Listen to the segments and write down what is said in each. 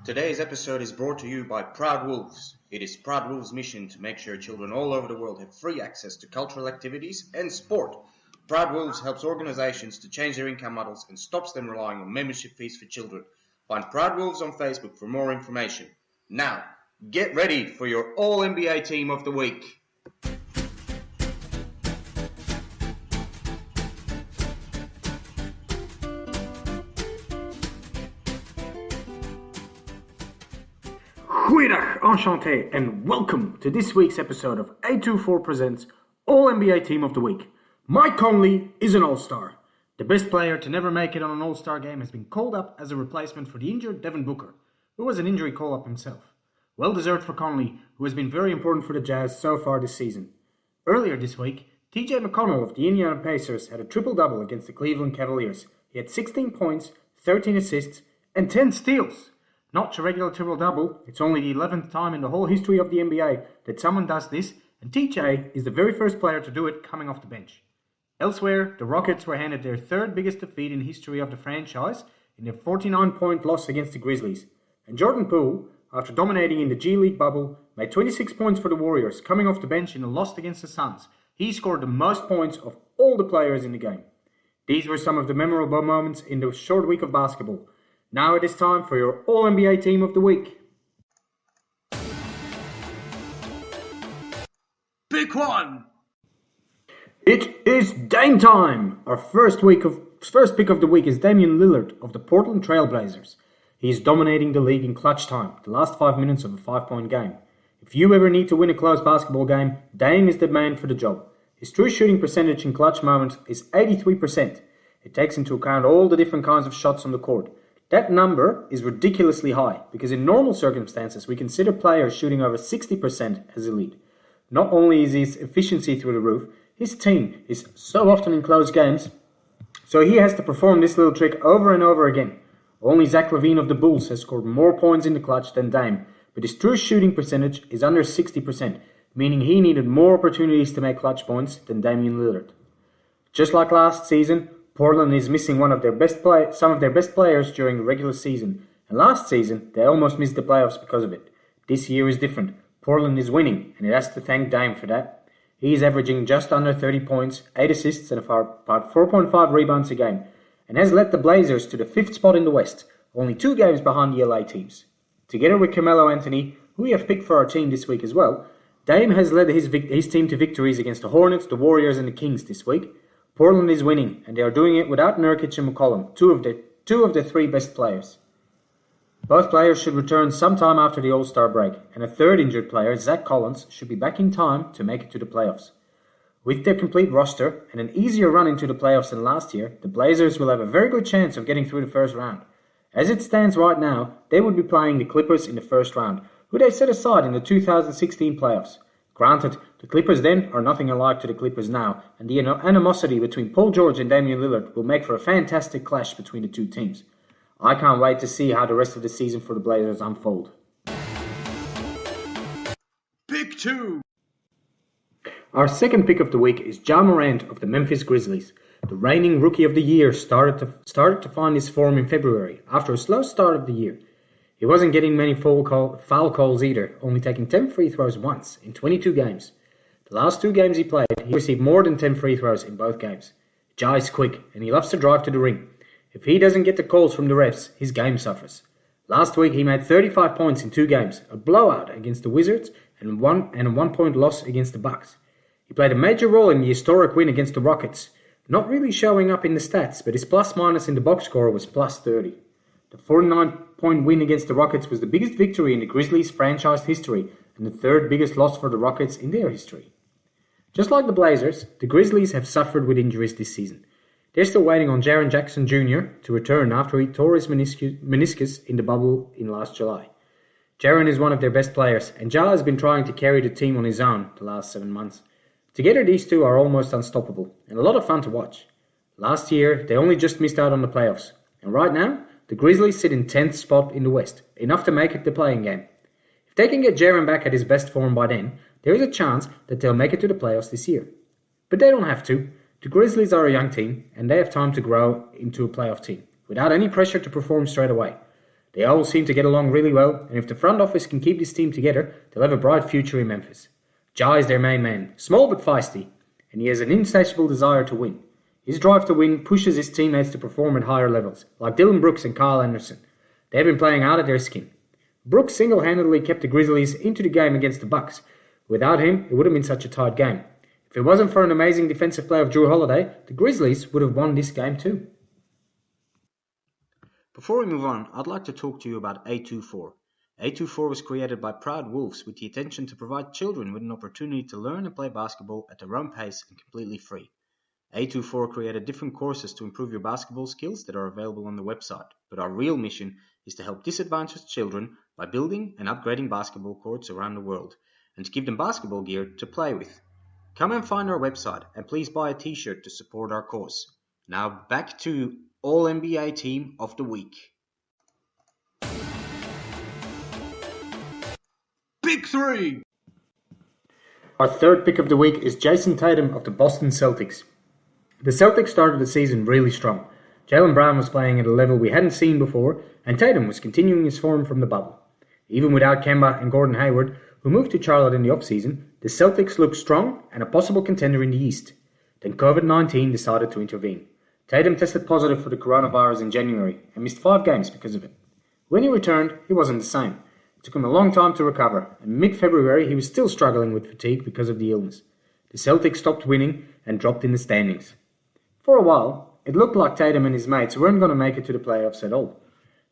Today's episode is brought to you by Proud Wolves. It is Proud Wolves' mission to make sure children all over the world have free access to cultural activities and sport. Proud Wolves helps organizations to change their income models and stops them relying on membership fees for children. Find Proud Wolves on Facebook for more information. Now, get ready for your All-NBA Team of the Week. Goeiedag, enchantée, and welcome to this week's episode of Eight2Four presents All-NBA Team of the Week. Mike Conley is an All-Star. The best player to never make it on an All-Star game has been called up as a replacement for the injured Devin Booker, who was an injury call-up himself. Well deserved for Conley, who has been very important for the Jazz so far this season. Earlier this week, McConnell of the Indiana Pacers had a triple-double against the Cleveland Cavaliers. He had 16 points, 13 assists, and 10 steals. Not a regular triple-double, it's only the 11th time in the whole history of the NBA that someone does this, and TJ is the very first player to do it coming off the bench. Elsewhere, the Rockets were handed their third biggest defeat in the history of the franchise in their 49-point loss against the Grizzlies. And Jordan Poole, after dominating in the G League bubble, made 26 points for the Warriors, coming off the bench in a loss against the Suns. He scored the most points of all the players in the game. These were some of the memorable moments in the short week of basketball. Now it is time for your All-NBA Team of the Week. Pick one! It is Dame time! Our first pick of the week is Damian Lillard of the Portland Trail Blazers. He is dominating the league in clutch time, the last 5 minutes of a 5-point game. If you ever need to win a close basketball game, Dame is the man for the job. His true shooting percentage in clutch moments is 83%. It takes into account all the different kinds of shots on the court. That number is ridiculously high because in normal circumstances we consider players shooting over 60% as elite. Not only is his efficiency through the roof, his team is so often in close games, so he has to perform this little trick over and over again. Only Zach LaVine of the Bulls has scored more points in the clutch than Dame, but his true shooting percentage is under 60%, meaning he needed more opportunities to make clutch points than Damian Lillard. Just like last season, Portland is missing some of their best players during the regular season, and last season they almost missed the playoffs because of it. This year is different. Portland is winning, and it has to thank Dame for that. He is averaging just under 30 points, 8 assists, and about 4.5 rebounds a game, and has led the Blazers to the 5th spot in the West, only 2 games behind the LA teams. Together with Carmelo Anthony, who we have picked for our team this week as well, Dame has led his team to victories against the Hornets, the Warriors, and the Kings this week. Portland is winning, and they are doing it without Nurkic and McConnell, two of the 3 best players. Both players should return sometime after the All-Star break, and a third injured player, Zach Collins, should be back in time to make it to the playoffs. With their complete roster and an easier run into the playoffs than last year, the Blazers will have a very good chance of getting through the first round. As it stands right now, they would be playing the Clippers in the first round, who they set aside in the 2016 playoffs. Granted, the Clippers then are nothing alike to the Clippers now, and the animosity between Paul George and Damian Lillard will make for a fantastic clash between the two teams. I can't wait to see how the rest of the season for the Blazers unfold. Pick two! Our second pick of the week is Ja Morant of the Memphis Grizzlies. The reigning Rookie of the Year started to find his form in February, after a slow start of the year. He wasn't getting many foul calls either, only taking 10 free throws once in 22 games. The last 2 games he played, he received more than 10 free throws in both games. Ja is quick, and he loves to drive to the ring. If he doesn't get the calls from the refs, his game suffers. Last week he made 35 points in 2 games, a blowout against the Wizards and a 1-point loss against the Bucks. He played a major role in the historic win against the Rockets, not really showing up in the stats, but his plus-minus in the box score was plus 30. The 49-point win against the Rockets was the biggest victory in the Grizzlies' franchise history and the 3rd biggest loss for the Rockets in their history. Just like the Blazers, the Grizzlies have suffered with injuries this season. They're still waiting on Jaren Jackson Jr. to return after he tore his meniscus in the bubble in last July. Jaren is one of their best players, and Ja has been trying to carry the team on his own the last 7 months. Together these two are almost unstoppable, and a lot of fun to watch. Last year, they only just missed out on the playoffs, and right now, the Grizzlies sit in 10th spot in the West, enough to make it the playing game. If they can get Jaren back at his best form by then, there is a chance that they'll make it to the playoffs this year. But they don't have to. The Grizzlies are a young team, and they have time to grow into a playoff team, without any pressure to perform straight away. They all seem to get along really well, and if the front office can keep this team together, they'll have a bright future in Memphis. Ja is their main man, small but feisty, and he has an insatiable desire to win. His drive to win pushes his teammates to perform at higher levels, like Dylan Brooks and Kyle Anderson. They've been playing out of their skin. Brooks single-handedly kept the Grizzlies into the game against the Bucks. Without him, it would have been such a tight game. If it wasn't for an amazing defensive play of Drew Holiday, the Grizzlies would have won this game too. Before we move on, I'd like to talk to you about Eight2Four. Eight2Four was created by proud Wolves with the intention to provide children with an opportunity to learn and play basketball at their own pace and completely free. Eight2Four created different courses to improve your basketball skills that are available on the website, but our real mission is to help disadvantaged children by building and upgrading basketball courts around the world, and to give them basketball gear to play with. Come and find our website, and please buy a t-shirt to support our cause. Now back to All-NBA Team of the Week. Pick 3. Our third pick of the week is Jayson Tatum of the Boston Celtics. The Celtics started the season really strong. Jaylen Brown was playing at a level we hadn't seen before, and Tatum was continuing his form from the bubble. Even without Kemba and Gordon Hayward, who moved to Charlotte in the offseason, the Celtics looked strong and a possible contender in the East. Then COVID-19 decided to intervene. Tatum tested positive for the coronavirus in January and missed 5 games because of it. When he returned, he wasn't the same. It took him a long time to recover, and mid-February he was still struggling with fatigue because of the illness. The Celtics stopped winning and dropped in the standings. For a while, it looked like Tatum and his mates weren't going to make it to the playoffs at all.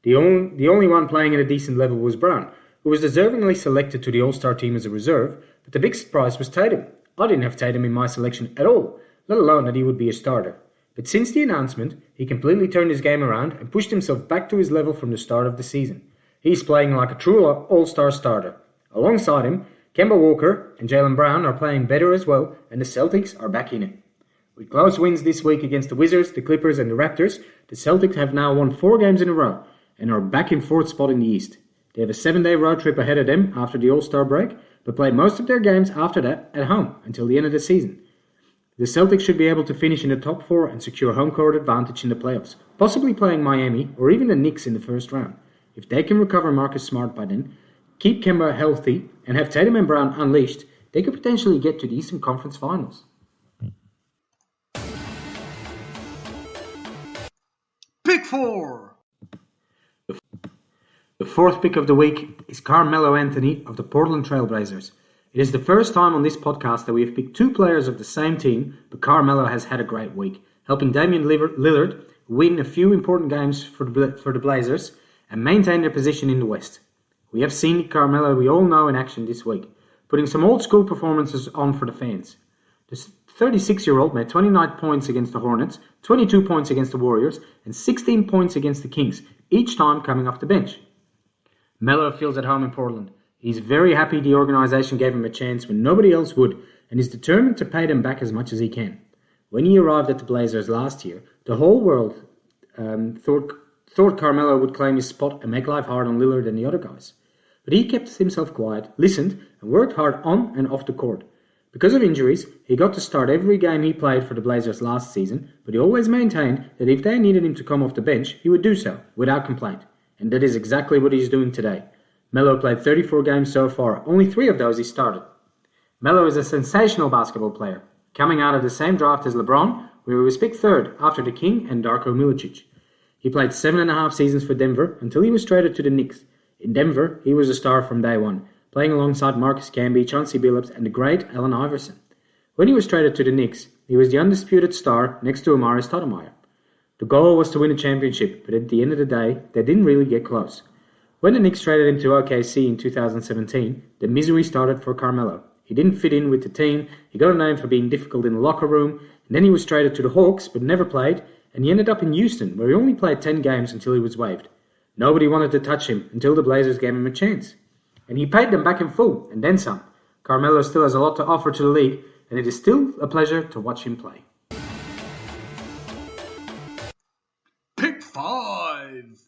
The only one playing at a decent level was Brown, who was deservingly selected to the All-Star team as a reserve, but the big surprise was Tatum. I didn't have Tatum in my selection at all, let alone that he would be a starter. But since the announcement, he completely turned his game around and pushed himself back to his level from the start of the season. He's playing like a true All-Star starter. Alongside him, Kemba Walker and Jaylen Brown are playing better as well, and the Celtics are back in it. With close wins this week against the Wizards, the Clippers and the Raptors, the Celtics have now won 4 games in a row and are back in 4th spot in the East. They have a 7-day road trip ahead of them after the All-Star break, but play most of their games after that at home until the end of the season. The Celtics should be able to finish in the top 4 and secure home court advantage in the playoffs, possibly playing Miami or even the Knicks in the first round. If they can recover Marcus Smart by then, keep Kemba healthy, and have Tatum and Brown unleashed, they could potentially get to the Eastern Conference Finals. Pick 4. The fourth pick of the week is Carmelo Anthony of the Portland Trail Blazers. It is the first time on this podcast that we have picked 2 players of the same team, but Carmelo has had a great week, helping Damian Lillard win a few important games for the Blazers and maintain their position in the West. We have seen Carmelo we all know in action this week, putting some old school performances on for the fans. The 36-year-old made 29 points against the Hornets, 22 points against the Warriors, and 16 points against the Kings, each time coming off the bench. Melo feels at home in Portland. He's very happy the organization gave him a chance when nobody else would, and is determined to pay them back as much as he can. When he arrived at the Blazers last year, the whole world thought Carmelo would claim his spot and make life hard on Lillard and the other guys. But he kept himself quiet, listened, and worked hard on and off the court. Because of injuries, he got to start every game he played for the Blazers last season, but he always maintained that if they needed him to come off the bench, he would do so, without complaint. And that is exactly what he's doing today. Melo played 34 games so far, only 3 of those he started. Melo is a sensational basketball player, coming out of the same draft as LeBron, where he was picked 3rd after the King and Darko Milicic. He played 7.5 seasons for Denver until he was traded to the Knicks. In Denver, he was a star from day one, playing alongside Marcus Camby, Chauncey Billups, and the great Allen Iverson. When he was traded to the Knicks, he was the undisputed star next to Amari Stoudemire. The goal was to win a championship, but at the end of the day, they didn't really get close. When the Knicks traded him to OKC in 2017, the misery started for Carmelo. He didn't fit in with the team, he got a name for being difficult in the locker room, and then he was traded to the Hawks but never played, and he ended up in Houston where he only played 10 games until he was waived. Nobody wanted to touch him until the Blazers gave him a chance. And he paid them back in full, and then some. Carmelo still has a lot to offer to the league, and it is still a pleasure to watch him play. Pick 5.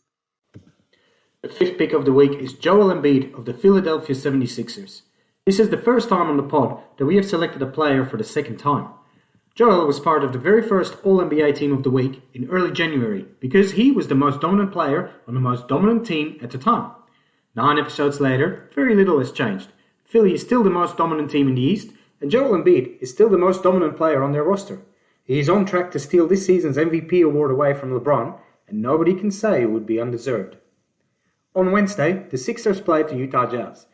The 5th pick of the week is Joel Embiid of the Philadelphia 76ers. This is the first time on the pod that we have selected a player for the 2nd time. Joel was part of the very first All-NBA team of the week in early January because he was the most dominant player on the most dominant team at the time. 9 episodes later, very little has changed. Philly is still the most dominant team in the East, and Joel Embiid is still the most dominant player on their roster. He is on track to steal this season's MVP award away from LeBron, and nobody can say it would be undeserved. On Wednesday, the Sixers played the Utah Jazz.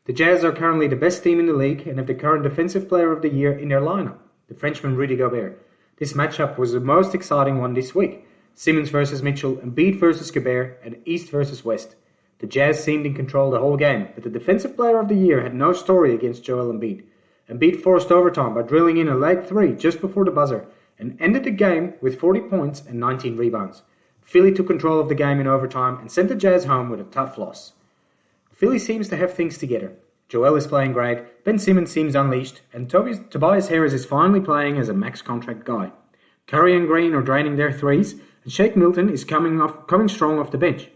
The Jazz are currently the best team in the league and have the current Defensive Player of the Year in their lineup, the Frenchman Rudy Gobert. This matchup was the most exciting one this week. Simmons versus Mitchell, Embiid versus Gobert, and East versus West. The Jazz seemed in control the whole game, but the Defensive Player of the Year had no story against Joel Embiid. Embiid forced overtime by drilling in a late three just before the buzzer, and ended the game with 40 points and 19 rebounds. Philly took control of the game in overtime and sent the Jazz home with a tough loss. Philly seems to have things together. Joel is playing great, Ben Simmons seems unleashed, and Tobias Harris is finally playing as a max contract guy. Curry and Green are draining their threes, and Shake Milton is coming strong off the bench.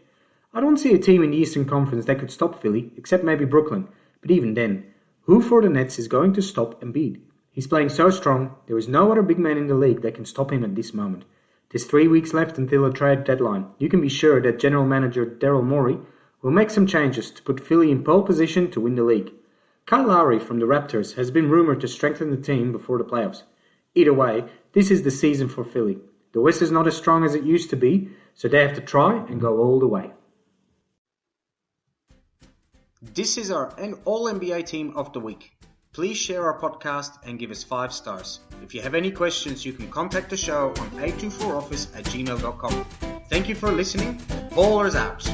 I don't see a team in the Eastern Conference that could stop Philly, except maybe Brooklyn, but even then, who for the Nets is going to stop Embiid? He's playing so strong, there is no other big man in the league that can stop him at this moment. There's 3 weeks left until the trade deadline. You can be sure that General Manager Daryl Morey will make some changes to put Philly in pole position to win the league. Kyle Lowry from the Raptors has been rumored to strengthen the team before the playoffs. Either way, this is the season for Philly. The West is not as strong as it used to be, so they have to try and go all the way. This is our All-NBA team of the week. Please share our podcast and give us 5 stars. If you have any questions, you can contact the show on 824office@gmail.com. Thank you for listening. Ballers out.